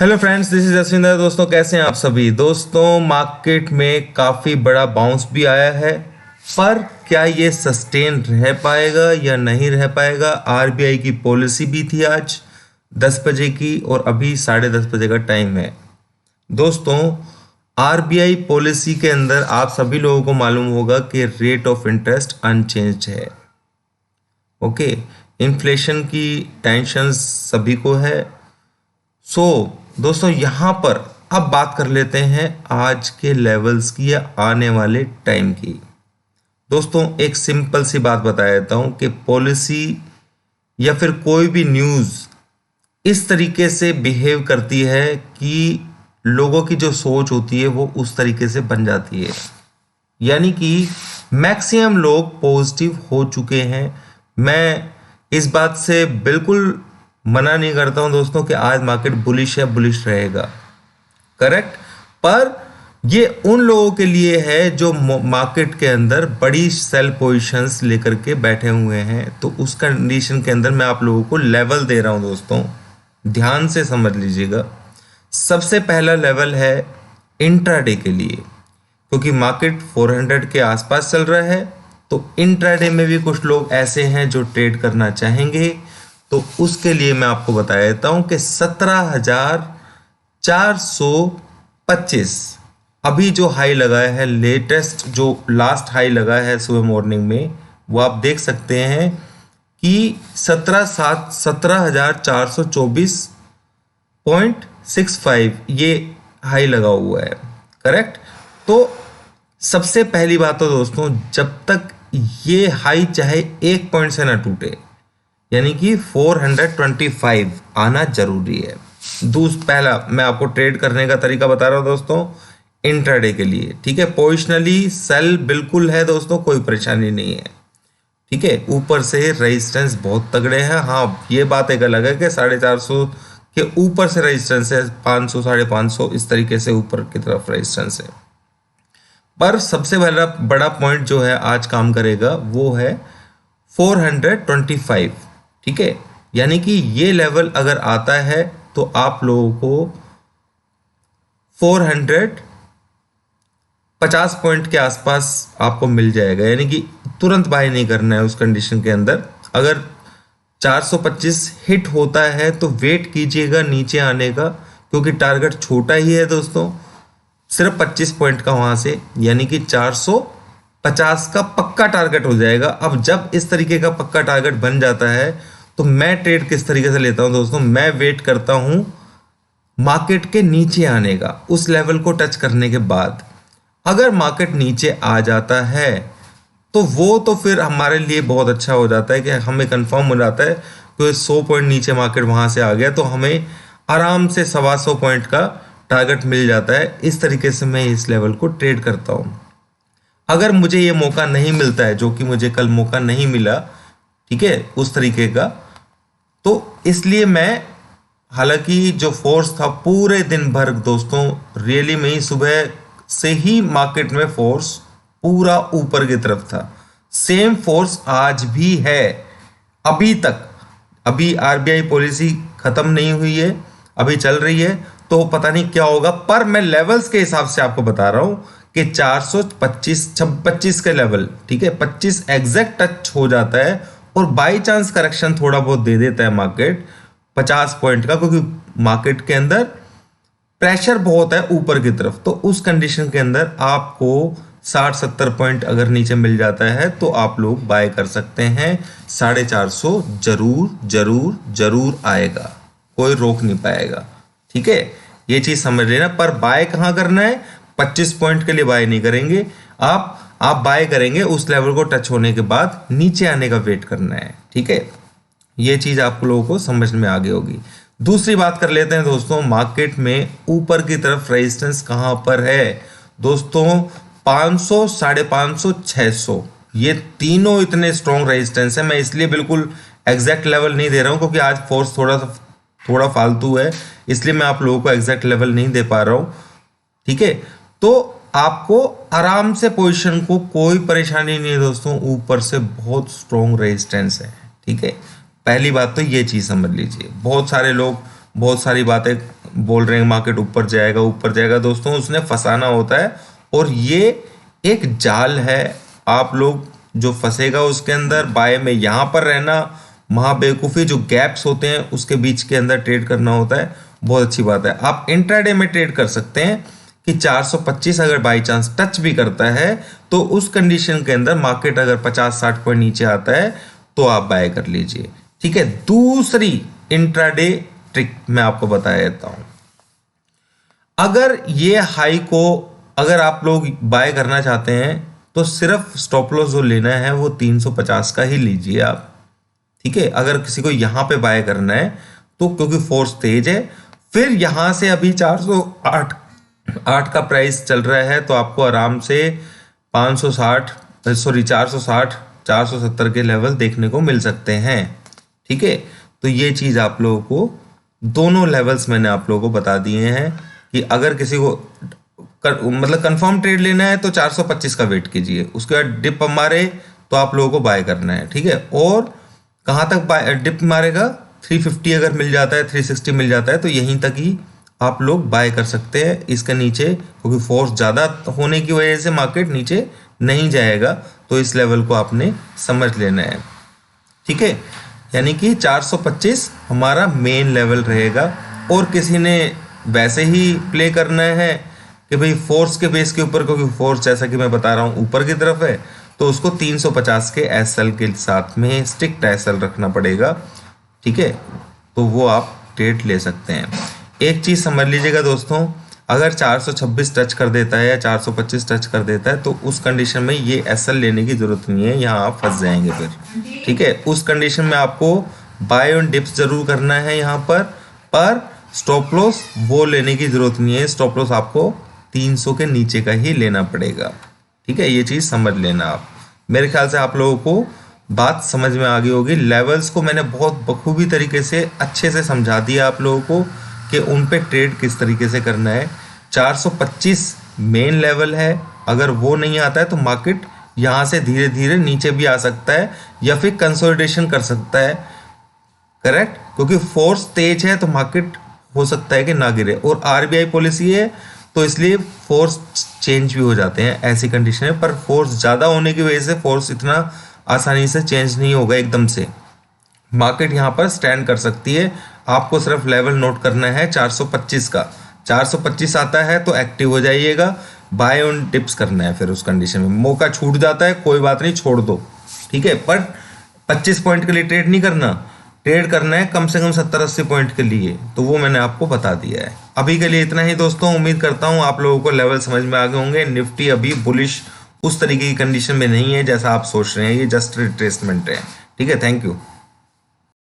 Hello friends, this is Ashwinder. दोस्तों कैसे हैं आप सभी। दोस्तों मार्केट में काफ़ी बड़ा बाउंस भी आया है, पर क्या ये सस्टेन रह पाएगा या नहीं रह पाएगा। आरबीआई की पॉलिसी भी थी आज 10 बजे की और अभी 10:30 बजे का टाइम है। दोस्तों आरबीआई पॉलिसी के अंदर आप सभी लोगों को मालूम होगा कि रेट ऑफ इंटरेस्ट अनचेंज्ड है। ओके, इन्फ्लेशन की टेंशन सभी को है। दोस्तों यहाँ पर अब बात कर लेते हैं आज के लेवल्स की या आने वाले टाइम की। दोस्तों एक सिंपल सी बात बता देता हूँ कि पॉलिसी या फिर कोई भी न्यूज़ इस तरीके से बिहेव करती है कि लोगों की जो सोच होती है वो उस तरीके से बन जाती है। यानी कि मैक्सिमम लोग पॉजिटिव हो चुके हैं। मैं इस बात से बिल्कुल मना नहीं करता हूं दोस्तों कि आज मार्केट बुलिश है, बुलिश रहेगा, करेक्ट। पर ये उन लोगों के लिए है जो मार्केट के अंदर बड़ी सेल पोजीशंस लेकर के बैठे हुए हैं। तो उस कंडीशन के अंदर मैं आप लोगों को लेवल दे रहा हूं दोस्तों, ध्यान से समझ लीजिएगा। सबसे पहला लेवल है इंट्राडे के लिए, क्योंकि मार्केट 400 के आसपास चल रहा है। तो इंट्राडे में भी कुछ लोग ऐसे हैं जो ट्रेड करना चाहेंगे, तो उसके लिए मैं आपको बता देता हूं कि 17,425 अभी जो हाई लगाया है, लेटेस्ट जो लास्ट हाई लगा है सुबह मॉर्निंग में, वो आप देख सकते हैं कि 17,424.65 ये हाई लगा हुआ है, करेक्ट। तो सबसे पहली बात तो दोस्तों, जब तक ये हाई चाहे 1 पॉइंट से ना टूटे, यानी कि 425 आना जरूरी है। पहला मैं आपको ट्रेड करने का तरीका बता रहा हूं दोस्तों इंट्राडे के लिए, ठीक है। पोजिशनली सेल बिल्कुल है दोस्तों, कोई परेशानी नहीं है, ठीक है। ऊपर से रेजिस्टेंस बहुत तगड़े हैं। हाँ, ये बात एक अलग है कि 450 के ऊपर से रेजिस्टेंस है, 500 550 इस तरीके से ऊपर की तरफ रेजिस्टेंस है। पर सबसे बड़ा पॉइंट जो है आज काम करेगा वो है 425, ठीक है। यानी कि ये लेवल अगर आता है तो आप लोगों को 450 पॉइंट के आसपास आपको मिल जाएगा। यानी कि तुरंत बाय नहीं करना है उस कंडीशन के अंदर। अगर 425 हिट होता है तो वेट कीजिएगा नीचे आने का, क्योंकि टारगेट छोटा ही है दोस्तों, सिर्फ 25 पॉइंट का वहां से, यानी कि 450 का पक्का टारगेट हो जाएगा। अब जब इस तरीके का पक्का टारगेट बन जाता है तो मैं ट्रेड किस तरीके से लेता हूं दोस्तों, मैं वेट करता हूं मार्केट के नीचे आने का, उस लेवल को टच करने के बाद। अगर मार्केट नीचे आ जाता है तो वो तो फिर हमारे लिए बहुत अच्छा हो जाता है कि हमें कंफर्म हो जाता है कि 100 पॉइंट नीचे मार्केट वहां से आ गया, तो हमें आराम से 125 पॉइंट का टारगेट मिल जाता है। इस तरीके से मैं इस लेवल को ट्रेड करता हूं। अगर मुझे ये मौका नहीं मिलता है, जो कि मुझे कल मौका नहीं मिला, ठीक है, उस तरीके का, तो इसलिए मैं, हालांकि जो फोर्स था पूरे दिन भर दोस्तों, रियली में ही सुबह से ही मार्केट में फोर्स पूरा ऊपर की तरफ था। सेम फोर्स आज भी है अभी तक। अभी आरबीआई पॉलिसी खत्म नहीं हुई है, अभी चल रही है, तो पता नहीं क्या होगा। पर मैं लेवल्स के हिसाब से आपको बता रहा हूं कि 425 के लेवल, ठीक है, 25 एग्जैक्ट टच हो जाता है और बाई चांस करेक्शन थोड़ा बहुत दे देता है मार्केट 50 पॉइंट का, क्योंकि मार्केट के अंदर प्रेशर बहुत है ऊपर की तरफ। तो उस कंडीशन के अंदर आपको 60-70 पॉइंट अगर नीचे मिल जाता है तो आप लोग बाय कर सकते हैं। 450 जरूर जरूर जरूर आएगा, कोई रोक नहीं पाएगा, ठीक है, ये चीज समझ लेना। पर बाय कहां करना है, 25 पॉइंट के लिए बाय नहीं करेंगे आप बाय करेंगे उस लेवल को टच होने के बाद, नीचे आने का वेट करना है, ठीक है। ये चीज आप लोगों को समझ में आ गई होगी। दूसरी बात कर लेते हैं दोस्तों, मार्केट में ऊपर की तरफ रेजिस्टेंस कहां पर है दोस्तों, 500, 550, 600, ये तीनों इतने स्ट्रॉन्ग रेजिस्टेंस है। मैं इसलिए बिल्कुल एग्जैक्ट लेवल नहीं दे रहा हूं, क्योंकि आज फोर्स थोड़ा फालतू है, इसलिए मैं आप लोगों को एग्जैक्ट लेवल नहीं दे पा रहा हूं, ठीक है। तो आपको आराम से पोजीशन को, कोई परेशानी नहीं है दोस्तों, ऊपर से बहुत स्ट्रॉन्ग रेजिस्टेंस है, ठीक है। पहली बात तो ये चीज समझ लीजिए। बहुत सारे लोग बहुत सारी बातें बोल रहे हैं मार्केट ऊपर जाएगा दोस्तों, उसने फंसाना होता है। और ये एक जाल है, आप लोग जो फंसेगा उसके अंदर बाय में यहाँ पर रहना महाबेवकूफ़ी। जो गैप्स होते हैं उसके बीच के अंदर ट्रेड करना होता है, बहुत अच्छी बात है। आप इंट्राडे में ट्रेड कर सकते हैं कि 425 अगर बाई चांस टच भी करता है तो उस कंडीशन के अंदर मार्केट अगर 50-60 पॉइंट नीचे आता है तो आप बाय कर लीजिए, ठीक है। दूसरी इंट्राडे ट्रिक मैं आपको बता देता हूं। अगर ये हाई को अगर आप लोग बाय करना चाहते हैं तो सिर्फ स्टॉप लॉस जो लेना है वो 350 का ही लीजिए आप, ठीक है। अगर किसी को यहां पे बाय करना है तो क्योंकि फोर्स तेज है, फिर यहां से अभी 408 का प्राइस चल रहा है तो आपको आराम से 460 470 के लेवल देखने को मिल सकते हैं, ठीक है। तो ये चीज़ आप लोगों को दोनों लेवल्स मैंने आप लोगों को बता दिए हैं कि अगर किसी को मतलब कंफर्म ट्रेड लेना है तो 425 का वेट कीजिए, उसके बाद डिप मारे तो आप लोगों को बाय करना है, ठीक है। और कहाँ तक डिप मारेगा, 350 अगर मिल जाता है, 360 मिल जाता है तो यहीं तक ही आप लोग बाय कर सकते हैं। इसके नीचे क्योंकि फोर्स ज़्यादा होने की वजह से मार्केट नीचे नहीं जाएगा, तो इस लेवल को आपने समझ लेना है, ठीक है। यानी कि 425 हमारा मेन लेवल रहेगा। और किसी ने वैसे ही प्ले करना है कि भाई फोर्स के बेस के ऊपर, क्योंकि फोर्स जैसा कि मैं बता रहा हूँ ऊपर की तरफ है, तो उसको 350 के एसएल के साथ में स्ट्रिक्ट एसएल रखना पड़ेगा, ठीक है। तो वो आप ट्रेड ले सकते हैं। एक चीज़ समझ लीजिएगा दोस्तों, अगर 426 टच कर देता है या 425 टच कर देता है तो उस कंडीशन में ये एसएल लेने की ज़रूरत नहीं है, यहाँ आप फंस जाएंगे फिर, ठीक है। उस कंडीशन में आपको बाय ऑन डिप्स जरूर करना है यहाँ पर स्टॉप लॉस वो लेने की ज़रूरत नहीं है। स्टॉप लॉस आपको 300 के नीचे का ही लेना पड़ेगा, ठीक है। ये चीज़ समझ लेना आप। मेरे ख्याल से आप लोगों को बात समझ में आ गई होगी। लेवल्स को मैंने बहुत बखूबी तरीके से अच्छे से समझा दिया आप लोगों को कि उन पे ट्रेड किस तरीके से करना है। 425 मेन लेवल है, अगर वो नहीं आता है तो मार्केट यहाँ से धीरे धीरे नीचे भी आ सकता है या फिर कंसोलिडेशन कर सकता है, करेक्ट। क्योंकि फोर्स तेज है तो मार्केट हो सकता है कि ना गिरे, और आरबीआई पॉलिसी है तो इसलिए फोर्स चेंज भी हो जाते हैं ऐसी कंडीशन है। पर फोर्स ज़्यादा होने की वजह से फोर्स इतना आसानी से चेंज नहीं होगा एकदम से, मार्केट यहाँ पर स्टैंड कर सकती है। आपको सिर्फ लेवल नोट करना है 425 का। 425 आता है तो एक्टिव हो जाइएगा, बाय ऑन टिप्स करना है। फिर उस कंडीशन में मौका छूट जाता है, कोई बात नहीं, छोड़ दो, ठीक है। पर 25 पॉइंट के लिए ट्रेड नहीं करना, ट्रेड करना है कम से कम 70-80 पॉइंट के लिए, तो वो मैंने आपको बता दिया है। अभी के लिए इतना ही दोस्तों। उम्मीद करता हूँ आप लोगों को लेवल समझ में आ गए होंगे। निफ्टी अभी बुलिश उस तरीके की कंडीशन में नहीं है जैसा आप सोच रहे हैं, ये जस्ट रिट्रेसमेंट है, ठीक है। Thank you.